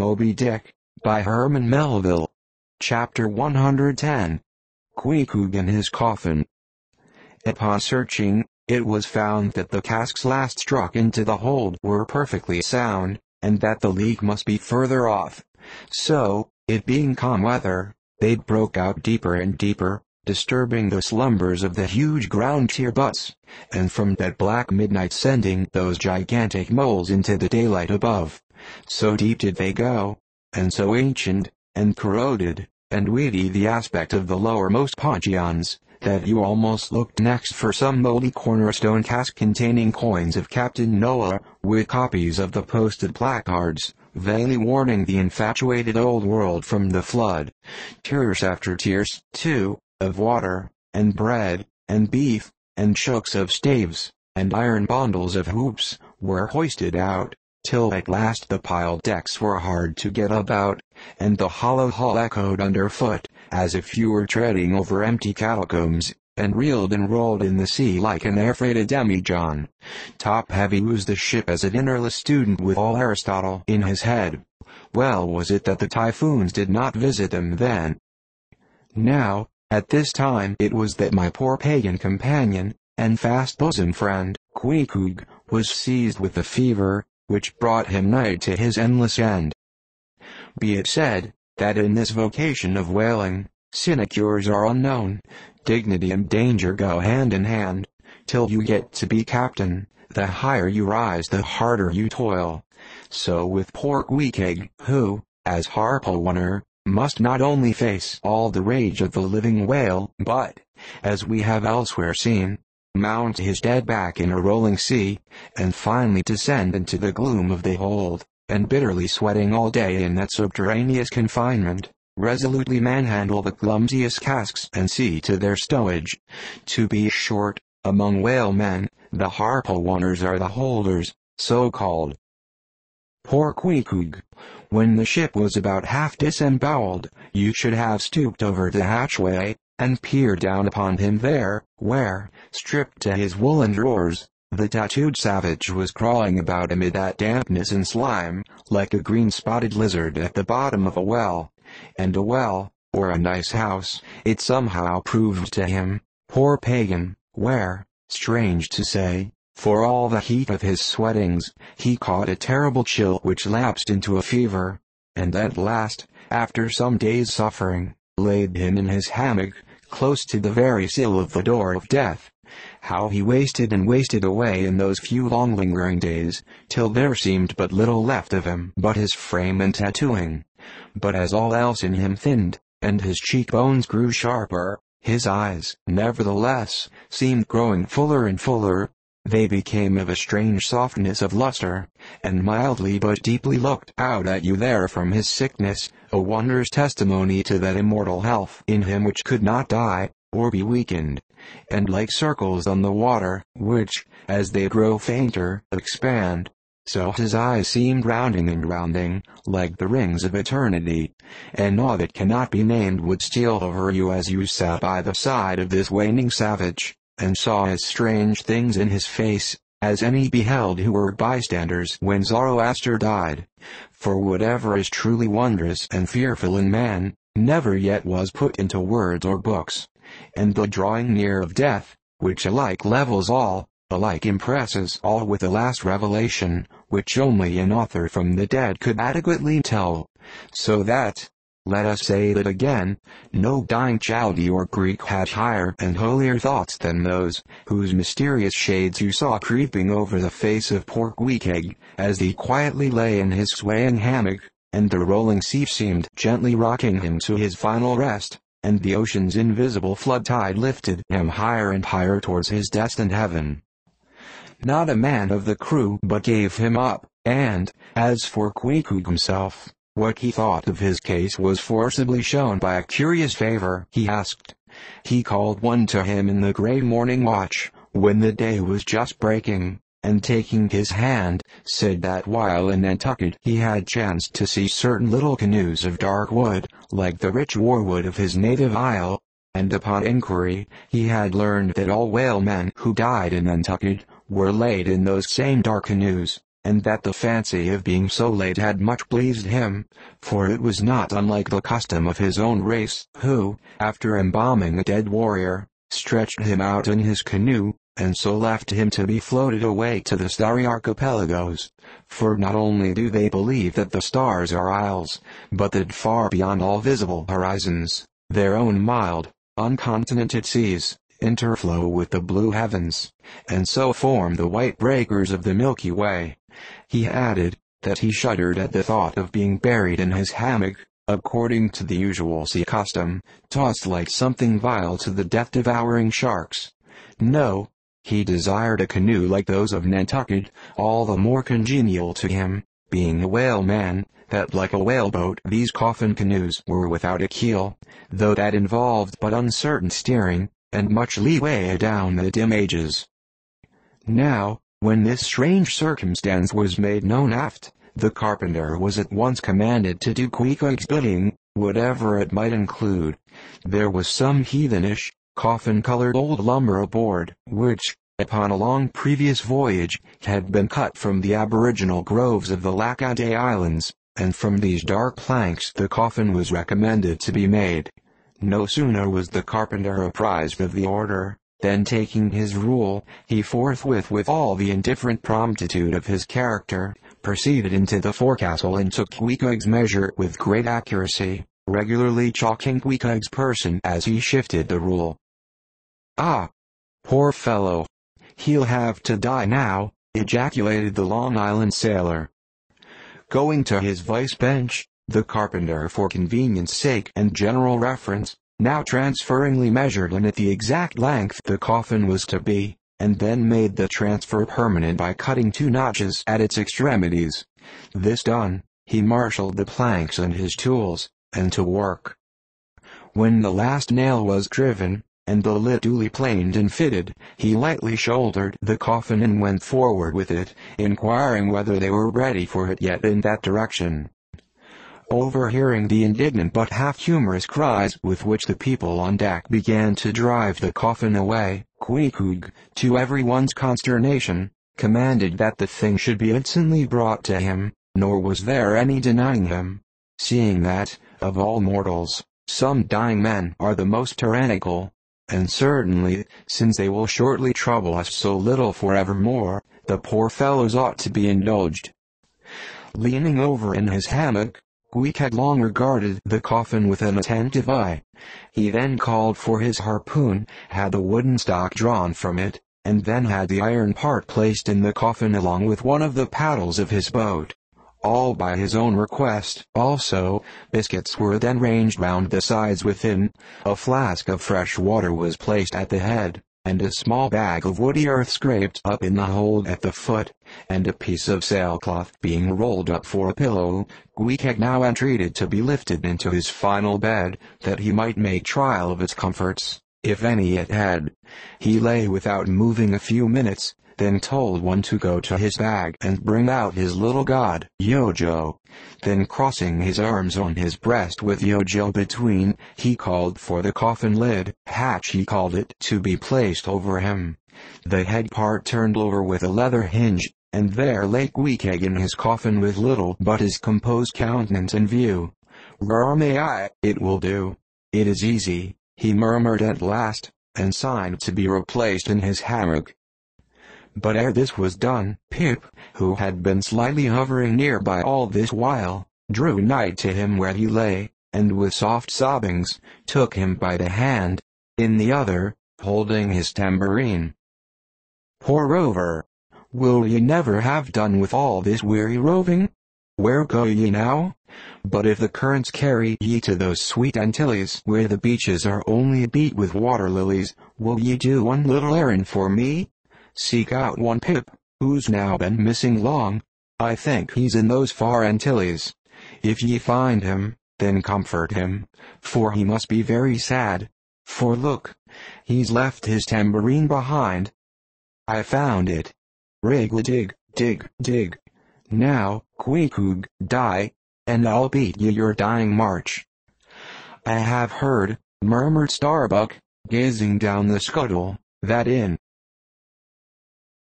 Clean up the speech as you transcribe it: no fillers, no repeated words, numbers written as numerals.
Moby-Dick, by Herman Melville. Chapter 110. Queequeg and his Coffin. Upon searching, it was found that the casks last struck into the hold were perfectly sound, and that the leak must be further off. So, it being calm weather, they broke out deeper and deeper, disturbing the slumbers of the huge ground tier butts, and from that black midnight sending those gigantic moles into the daylight above. So deep did they go, and so ancient, and corroded, and weedy the aspect of the lowermost puncheons, that you almost looked next for some mouldy cornerstone cask containing coins of Captain Noah, with copies of the posted placards, vainly warning the infatuated old world from the flood. Tierce after tierce, too, of water, and bread, and beef, and chokes of staves, and iron bundles of hoops, were hoisted out, till at last the piled decks were hard to get about, and the hollow hull echoed underfoot, as if you were treading over empty catacombs, and reeled and rolled in the sea like an air-freighted demijohn. Top-heavy was the ship as a dinnerless student with all Aristotle in his head. Well was it that the typhoons did not visit them then. Now, at this time it was that my poor pagan companion, and fast-bosom friend, Queequeg, was seized with the fever, which brought him nigh to his endless end. Be it said, that in this vocation of whaling, sinecures are unknown. Dignity and danger go hand in hand. Till you get to be captain, the higher you rise the harder you toil. So with poor Queequeg, who, as harpooner, must not only face all the rage of the living whale, but, as we have elsewhere seen, mount his dead back in a rolling sea, and finally descend into the gloom of the hold, and bitterly sweating all day in that subterraneous confinement, resolutely manhandle the clumsiest casks and see to their stowage. To be short, among whalemen, the harpooners are the holders, so called. Poor Queequeg! When the ship was about half disemboweled, you should have stooped over the hatchway, and peered down upon him there, where, stripped to his woolen drawers, the tattooed savage was crawling about amid that dampness and slime, like a green-spotted lizard at the bottom of a well. And a well, or a nice house, it somehow proved to him, poor pagan, where, strange to say, for all the heat of his sweatings, he caught a terrible chill which lapsed into a fever, and at last, after some days' suffering, laid him in his hammock, close to the very sill of the door of death. How he wasted and wasted away in those few long lingering days, till there seemed but little left of him but his frame and tattooing. But as all else in him thinned, and his cheekbones grew sharper, his eyes, nevertheless, seemed growing fuller and fuller. They became of a strange softness of luster, and mildly but deeply looked out at you there from his sickness, a wondrous testimony to that immortal health in him which could not die, or be weakened. And like circles on the water, which, as they grow fainter, expand, so his eyes seemed rounding and rounding, like the rings of eternity, and awe that cannot be named would steal over you as you sat by the side of this waning savage, and saw as strange things in his face, as any beheld who were bystanders when Zoroaster died. For whatever is truly wondrous and fearful in man, never yet was put into words or books. And the drawing near of death, which alike levels all, alike impresses all with a last revelation, which only an author from the dead could adequately tell. So that, let us say that again, no dying Chaldee or Greek had higher and holier thoughts than those, whose mysterious shades you saw creeping over the face of poor Queequeg, as he quietly lay in his swaying hammock, and the rolling sea seemed gently rocking him to his final rest, and the ocean's invisible flood tide lifted him higher and higher towards his destined heaven. Not a man of the crew but gave him up, and, as for Queequeg himself, what he thought of his case was forcibly shown by a curious favor he asked. He called one to him in the grey morning watch, when the day was just breaking, and taking his hand, said that while in Nantucket he had chanced to see certain little canoes of dark wood, like the rich warwood of his native isle, and upon inquiry, he had learned that all whalemen who died in Nantucket were laid in those same dark canoes, and that the fancy of being so late had much pleased him, for it was not unlike the custom of his own race, who, after embalming a dead warrior, stretched him out in his canoe, and so left him to be floated away to the starry archipelagos. For not only do they believe that the stars are isles, but that far beyond all visible horizons, their own mild, uncontinented seas, interflow with the blue heavens, and so form the white breakers of the Milky Way. He added, that he shuddered at the thought of being buried in his hammock, according to the usual sea custom, tossed like something vile to the death-devouring sharks. No, he desired a canoe like those of Nantucket, all the more congenial to him, being a whaleman, that like a whaleboat these coffin canoes were without a keel, though that involved but uncertain steering, and much leeway down the dim ages. Now, when this strange circumstance was made known aft, the carpenter was at once commanded to do Queequeg's bidding, whatever it might include. There was some heathenish, coffin-colored old lumber aboard, which, upon a long previous voyage, had been cut from the aboriginal groves of the Lac-a-Day Islands, and from these dark planks the coffin was recommended to be made. No sooner was the carpenter apprised of the order, than taking his rule, he forthwith with all the indifferent promptitude of his character, proceeded into the forecastle and took Queequeg's measure with great accuracy, regularly chalking Queequeg's person as he shifted the rule. "Ah! Poor fellow! He'll have to die now," ejaculated the Long Island sailor. Going to his vice bench, the carpenter for convenience sake and general reference, now transferringly measured in at the exact length the coffin was to be, and then made the transfer permanent by cutting 2 notches at its extremities. This done, he marshaled the planks and his tools, and to work. When the last nail was driven, and the lid duly planed and fitted, he lightly shouldered the coffin and went forward with it, inquiring whether they were ready for it yet in that direction. Overhearing the indignant but half-humorous cries with which the people on deck began to drive the coffin away, Queequeg, to everyone's consternation, commanded that the thing should be instantly brought to him, nor was there any denying him, seeing that, of all mortals, some dying men are the most tyrannical, and certainly, since they will shortly trouble us so little forevermore, the poor fellows ought to be indulged. Leaning over in his hammock, Queequeg long regarded the coffin with an attentive eye. He then called for his harpoon, had the wooden stock drawn from it, and then had the iron part placed in the coffin along with one of the paddles of his boat. All by his own request. Also, biscuits were then ranged round the sides within, a flask of fresh water was placed at the head, and a small bag of woody earth scraped up in the hold at the foot, and a piece of sailcloth being rolled up for a pillow. Queequeg now entreated to be lifted into his final bed, that he might make trial of its comforts, if any it had. He lay without moving a few minutes, then told one to go to his bag and bring out his little god, Yojo. Then crossing his arms on his breast with Yojo between, he called for the coffin lid, hatch he called it, to be placed over him. The head part turned over with a leather hinge, and there lay Queequeg in his coffin with little but his composed countenance in view. "May it will do. It is easy," he murmured at last, and signed to be replaced in his hammock. But ere this was done, Pip, who had been slightly hovering nearby all this while, drew nigh to him where he lay, and with soft sobbings, took him by the hand, in the other, holding his tambourine. "Poor rover! Will ye never have done with all this weary roving? Where go ye now? But if the currents carry ye to those sweet Antilles where the beaches are only beat with water lilies, will ye do one little errand for me? Seek out one Pip, who's now been missing long. I think he's in those far Antilles. If ye find him, then comfort him, for he must be very sad. For look, he's left his tambourine behind. I found it. Wriggle-dig, dig, dig. Now, Queequeg, die, and I'll beat ye your dying march." "I have heard," murmured Starbuck, gazing down the scuttle, "that in